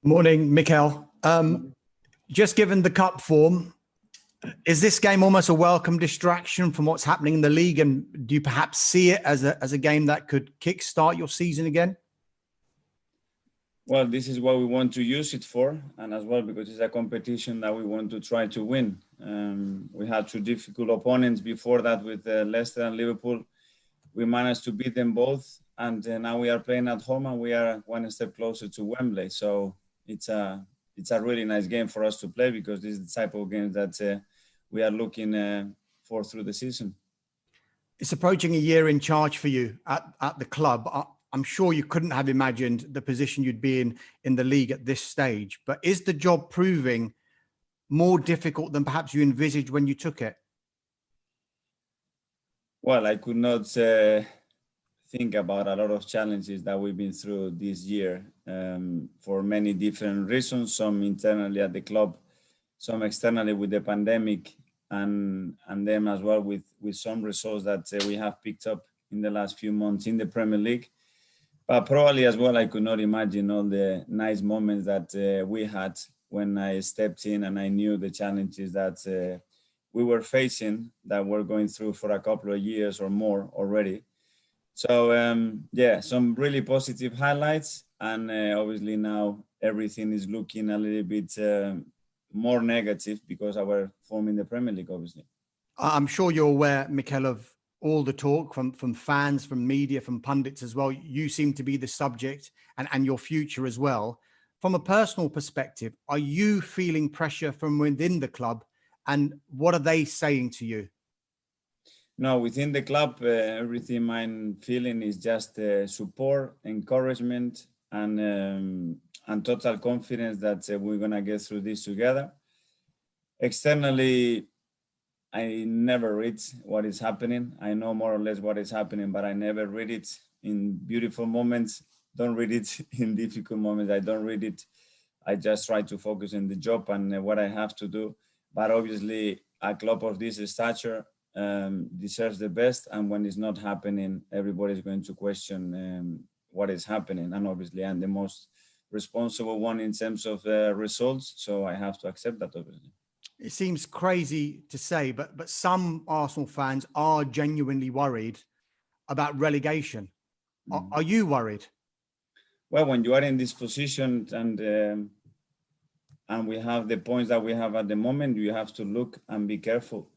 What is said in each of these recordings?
Morning, Mikel. Just given the cup form, is this game almost a welcome distraction from what's happening in the league? And do you perhaps see it as a game that could kickstart your season again? Well, this is what we want to use it for, and as well because it's a competition that we want to try to win. We had two difficult opponents before that with Leicester and Liverpool. We managed to beat them both, and now we are playing at home, and we are one step closer to Wembley. So it's a really nice game for us to play because this is the type of game that we are looking for through the season. It's approaching a year in charge for you at the club. I'm sure you couldn't have imagined the position you'd be in the league at this stage. But is the job proving more difficult than perhaps you envisaged when you took it? Well, I could not think about a lot of challenges that we've been through this year for many different reasons, some internally at the club, some externally with the pandemic, and them as well with some results that we have picked up in the last few months in the Premier League. But probably as well, I could not imagine all the nice moments that we had when I stepped in and I knew the challenges that we were facing, that we're going through for a couple of years or more already. So, some really positive highlights. And obviously now everything is looking a little bit more negative because of our form in the Premier League, obviously. I'm sure you're aware, Mikel, of all the talk from fans, from media, from pundits as well. You seem to be the subject and your future as well. From a personal perspective, are you feeling pressure from within the club? And what are they saying to you? No, within the club, everything I'm feeling is just support, encouragement, and total confidence that we're going to get through this together. Externally, I never read what is happening. I know more or less what is happening, but I never read it in beautiful moments. Don't read it in difficult moments. I don't read it. I just try to focus on the job and what I have to do. But obviously, a club of this stature deserves the best. And when it's not happening, everybody's going to question what is happening. And obviously, I'm the most responsible one in terms of results. So I have to accept that, obviously. It seems crazy to say, but some Arsenal fans are genuinely worried about relegation. Are you worried? Well, when you are in this position and we have the points that we have at the moment, you have to look and be careful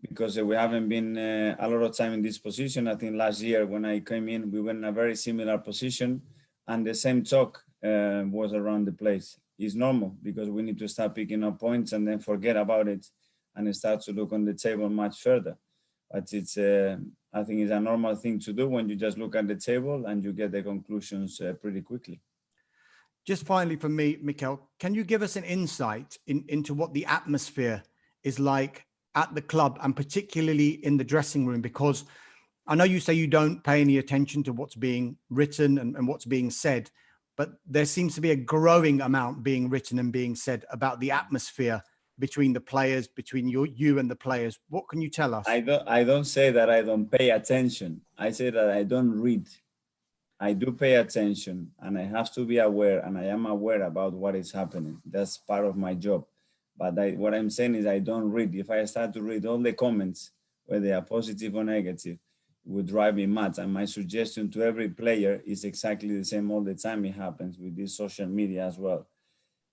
because we haven't been a lot of time in this position. I think last year when I came in, we were in a very similar position and the same talk was around the place. It's normal because we need to start picking up points and then forget about it and start to look on the table much further. But it's, I think it's a normal thing to do when you just look at the table and you get the conclusions pretty quickly. Just finally from me, Mikel, can you give us an insight into what the atmosphere is like at the club and particularly in the dressing room? Because I know you say you don't pay any attention to what's being written and what's being said, but there seems to be a growing amount being written and being said about the atmosphere between the players, between you and the players. What can you tell us? I don't say that I don't pay attention. I say that I don't read. I do pay attention and I have to be aware, and I am aware about what is happening. That's part of my job. But what I'm saying is I don't read. If I start to read all the comments, whether they are positive or negative, it would drive me mad. And my suggestion to every player is exactly the same all the time. It happens with this social media as well,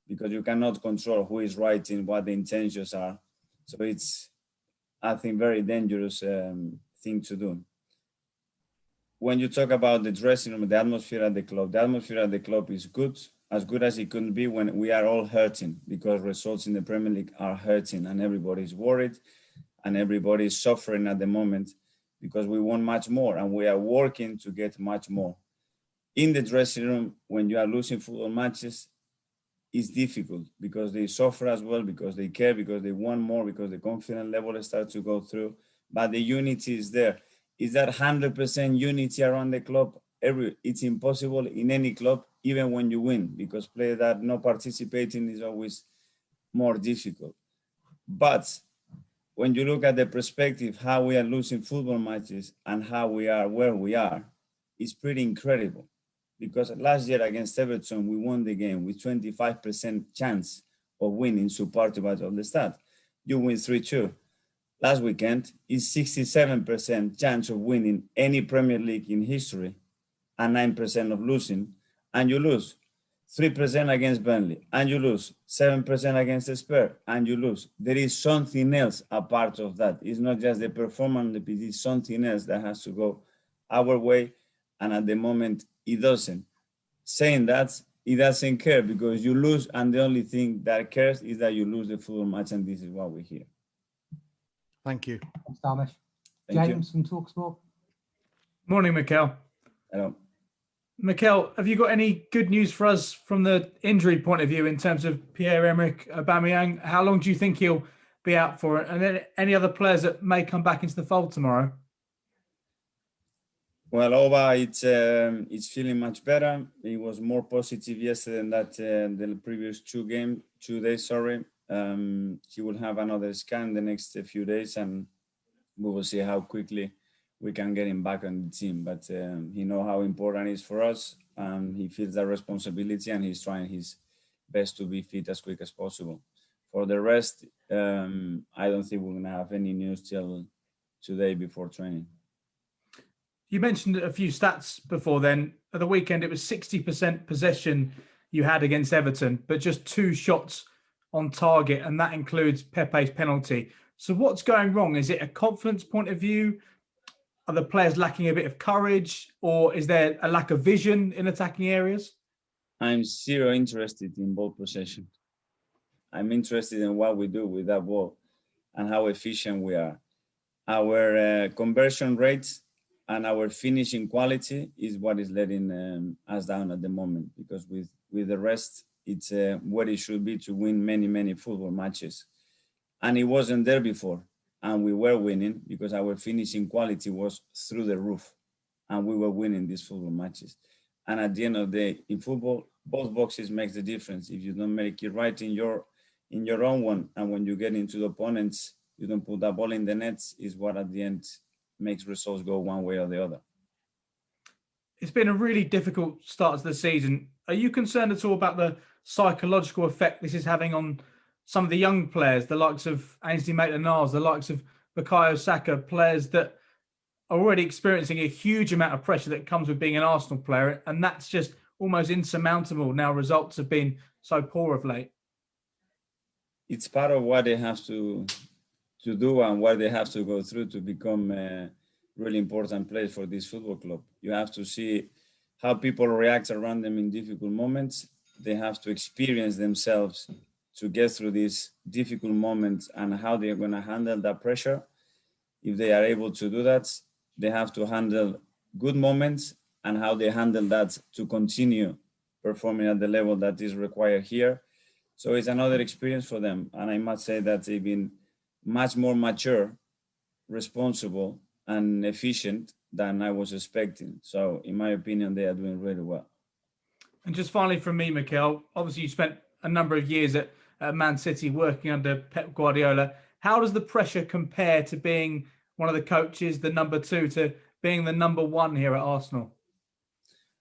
because you cannot control who is writing, what the intentions are. So it's, I think, very dangerous thing to do. When you talk about the dressing room, the atmosphere at the club is good as it could be when we are all hurting because results in the Premier League are hurting and everybody's worried and everybody is suffering at the moment because we want much more and we are working to get much more. In the dressing room, when you are losing football matches, it's difficult because they suffer as well, because they care, because they want more, because the confidence level starts to go through, but the unity is there. Is that 100% unity around the club? It's impossible in any club, even when you win, because players that are not participating is always more difficult. But when you look at the perspective, how we are losing football matches and how we are where we are, it's pretty incredible because last year against Everton, we won the game with 25% chance of winning, supported by all the stat. You win 3-2. Last weekend is 67% chance of winning any Premier League in history and 9% of losing, and you lose. 3% against Burnley, and you lose. 7% against the Spurs, and you lose. There is something else a part of that. It's not just the performance, it's something else that has to go our way, and at the moment, it doesn't. Saying that, it doesn't care because you lose, and the only thing that cares is that you lose the football match, and this is what we hear. Thank you. Thanks, Dharmesh. Thank James from TalkSport. Morning, Mikel. Hello. Mikel, have you got any good news for us from the injury point of view in terms of Pierre-Emerick Aubameyang? How long do you think he'll be out for? And then any other players that may come back into the fold tomorrow? Well, Auba, it's feeling much better. He was more positive yesterday than that the previous 2 days. He will have another scan the next few days, and we will see how quickly we can get him back on the team. But he knows how important it is for us, and he feels that responsibility, and he's trying his best to be fit as quick as possible. For the rest, I don't think we're going to have any news till today before training. You mentioned a few stats before then. At the weekend, it was 60% possession you had against Everton, but just 2 shots on target, and that includes Pepe's penalty. So what's going wrong? Is it a confidence point of view? Are the players lacking a bit of courage, or is there a lack of vision in attacking areas? I'm zero interested in ball possession. I'm interested in what we do with that ball and how efficient we are. Our conversion rates and our finishing quality is what is letting us down at the moment, because with the rest, it's where it should be to win many, many football matches. And it wasn't there before. And we were winning because our finishing quality was through the roof, and we were winning these football matches. And at the end of the day, in football, both boxes makes the difference. If you don't make it right in your own one, and when you get into the opponents, you don't put that ball in the nets, is what at the end makes results go one way or the other. It's been a really difficult start to the season. Are you concerned at all about the psychological effect this is having on some of the young players, the likes of Ainsley Maitland-Niles, the likes of Bukayo Saka, players that are already experiencing a huge amount of pressure that comes with being an Arsenal player, and that's just almost insurmountable now results have been so poor of late? It's part of what they have to do and what they have to go through to become really important players for this football club. You have to see how people react around them in difficult moments. They have to experience themselves to get through these difficult moments and how they're going to handle that pressure. If they are able to do that, they have to handle good moments and how they handle that to continue performing at the level that is required here. So it's another experience for them. And I must say that they've been much more mature, responsible, and efficient than I was expecting. So in my opinion, they are doing really well. And just finally from me, Mikel, obviously you spent a number of years at Man City working under Pep Guardiola. How does the pressure compare to being one of the coaches, the number 2, to being the number 1 here at Arsenal?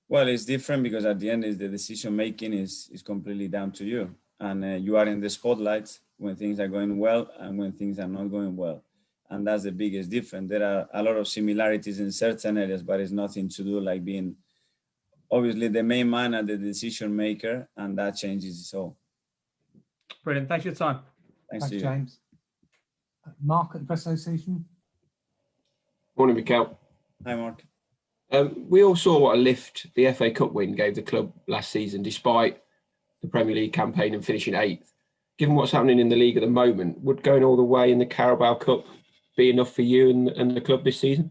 Well, it's different because at the end, the decision making is completely down to you. And you are in the spotlight when things are going well and when things are not going well. And that's the biggest difference. There are a lot of similarities in certain areas, but it's nothing to do like being obviously the main man and the decision maker, and that changes it all. Brilliant. Thanks for your time. Thanks to you. James. Mark at the Press Association. Morning, Mikel. Hi, Mark. We all saw what a lift the FA Cup win gave the club last season, despite the Premier League campaign and finishing 8th. Given what's happening in the league at the moment, would going all the way in the Carabao Cup be enough for you and the club this season?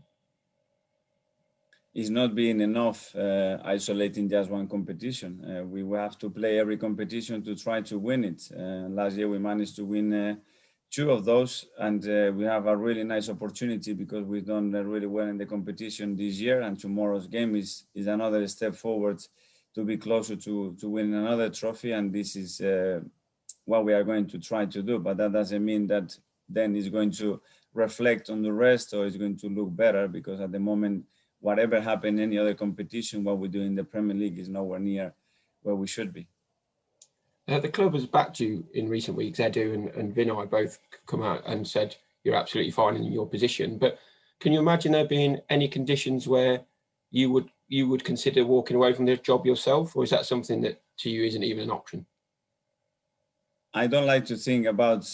It's not being enough isolating just one competition. We will have to play every competition to try to win it. Last year we managed to win 2 of those, and we have a really nice opportunity because we've done really well in the competition this year, and tomorrow's game is another step forward to be closer to winning another trophy, and this is what we are going to try to do. But that doesn't mean that then it's going to reflect on the rest or it's going to look better, because at the moment whatever happened in any other competition, what we do in the Premier League is nowhere near where we should be. The club has backed you in recent weeks. Edu and Vinay both come out and said you're absolutely fine in your position. But can you imagine there being any conditions where you would consider walking away from this job yourself, or is that something that to you isn't even an option? I don't like to think about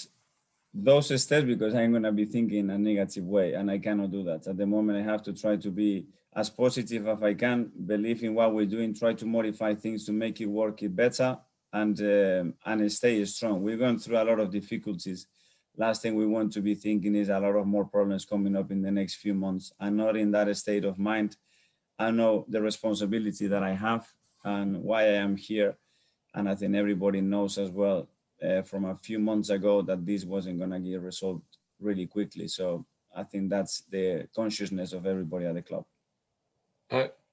those steps because I'm going to be thinking in a negative way, and I cannot do that. At the moment, I have to try to be as positive as I can, believe in what we're doing, try to modify things to make it work it better, and stay strong. We're going through a lot of difficulties. Last thing we want to be thinking is a lot of more problems coming up in the next few months. I'm not in that state of mind. I know the responsibility that I have and why I am here. And I think everybody knows as well from a few months ago that this wasn't going to get resolved really quickly. So I think that's the consciousness of everybody at the club.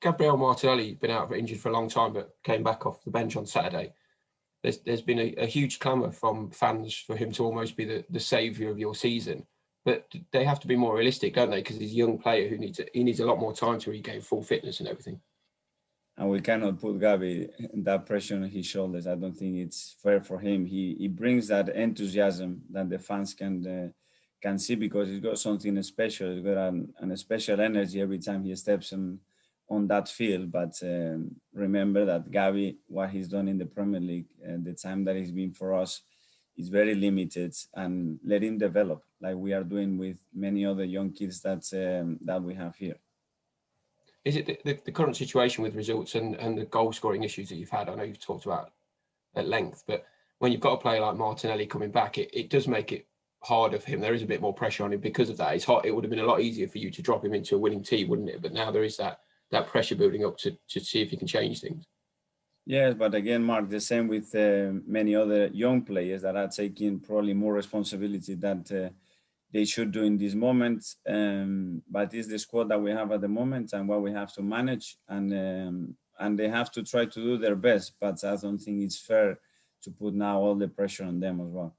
Gabriel Martinelli been out injured for a long time, but came back off the bench on Saturday. There's been a huge clamour from fans for him to almost be the saviour of your season. But they have to be more realistic, don't they? Because he's a young player who needs a lot more time to regain full fitness and everything. And we cannot put Gabi that pressure on his shoulders. I don't think it's fair for him. He brings that enthusiasm that the fans can see because he's got something special. He's got a special energy every time he steps on that field. But remember that Gabi, what he's done in the Premier League, the time that he's been for us is very limited, and let him develop like we are doing with many other young kids that we have here. Is it the current situation with results and the goal scoring issues that you've had? I know you've talked about at length, but when you've got a player like Martinelli coming back, it does make it harder for him. There is a bit more pressure on him because of that. It's hard. It would have been a lot easier for you to drop him into a winning team, wouldn't it? But now there is that pressure building up to see if you can change things. Yes, but again, Mark, the same with many other young players that are taking probably more responsibility that they should do in this moment. But it's the squad that we have at the moment and what we have to manage, and they have to try to do their best. But I don't think it's fair to put now all the pressure on them as well.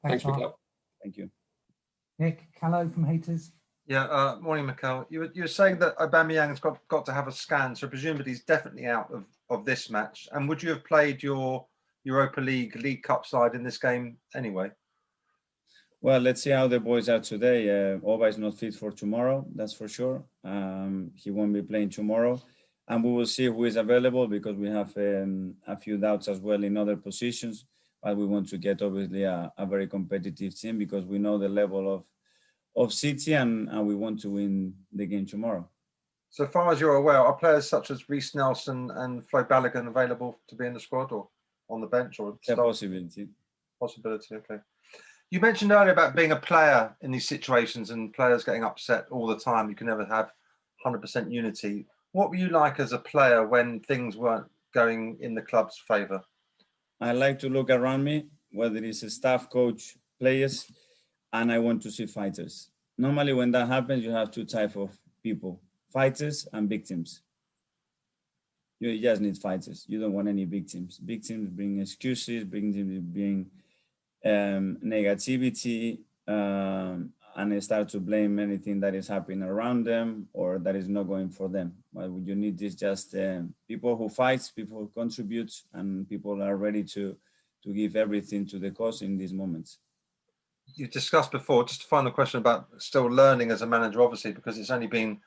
Thanks, Mikel. Thank you. Nick Callow from Haters. Yeah, morning, Mikel. You were saying that Aubameyang's got to have a scan, so presumably he's definitely out of this match. And would you have played your Europa League Cup side in this game anyway? Well, let's see how the boys are today. Auba is not fit for tomorrow, that's for sure. He won't be playing tomorrow. And we will see who is available because we have a few doubts as well in other positions. But we want to get, obviously, a very competitive team because we know the level of City and we want to win the game tomorrow. So far as you're aware, are players such as Reece Nelson and Flo Balogun available to be in the squad or on the bench? Or a possibility. Possibility, okay. You mentioned earlier about being a player in these situations and players getting upset all the time. You can never have 100% unity. What were you like as a player when things weren't going in the club's favour? I like to look around me, whether it's a staff, coach, players, and I want to see fighters. Normally when that happens, you have two types of people, fighters and victims. You just need fighters. You don't want any victims. Victims bring excuses, victims bring negativity, and they start to blame anything that is happening around them or that is not going for them. What you need is just people who fight, people who contribute, and people are ready to give everything to the cause in these moments. You discussed before, just a final question about still learning as a manager, obviously, because it's only been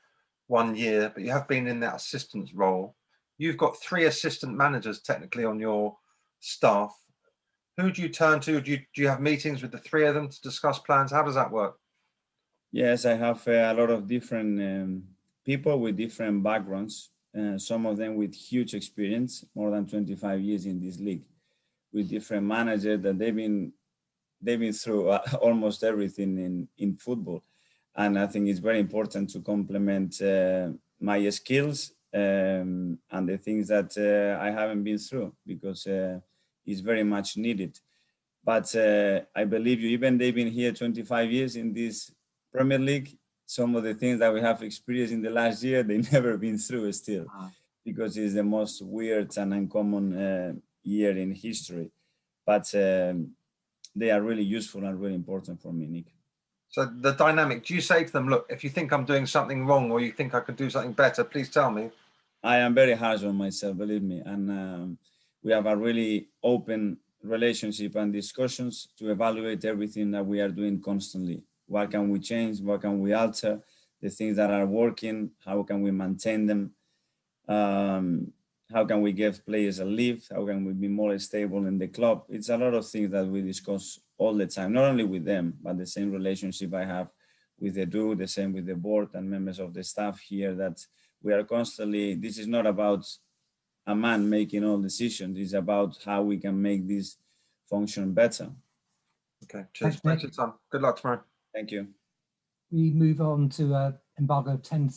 1 year, but you have been in that assistant's role. You've got 3 assistant managers technically on your staff. Who do you turn to? Do you have meetings with the 3 of them to discuss plans? How does that work? Yes, I have a lot of different people with different backgrounds, some of them with huge experience, more than 25 years in this league, with different managers that they've been through almost everything in football. And I think it's very important to complement my skills and the things that I haven't been through because it's very much needed. But I believe you, even they've been here 25 years in this Premier League, some of the things that we have experienced in the last year, they've never been through still, because it's the most weird and uncommon year in history. But they are really useful and really important for me, Nick. So the dynamic, do you say to them, look, if you think I'm doing something wrong or you think I could do something better, please tell me? I am very harsh on myself, believe me. And we have a really open relationship and discussions to evaluate everything that we are doing constantly. What can we change? What can we alter? The things that are working, how can we maintain them? How can we give players a lift? How can we be more stable in the club? It's a lot of things that we discuss all the time, not only with them, but the same relationship I have with the Edu, the same with the board and members of the staff here, that we are constantly, this is not about a man making all decisions. It's about how we can make this function better. Okay, cheers. Thanks, Thanks, Tom. Good luck tomorrow. Thank you. We move on to embargo of 10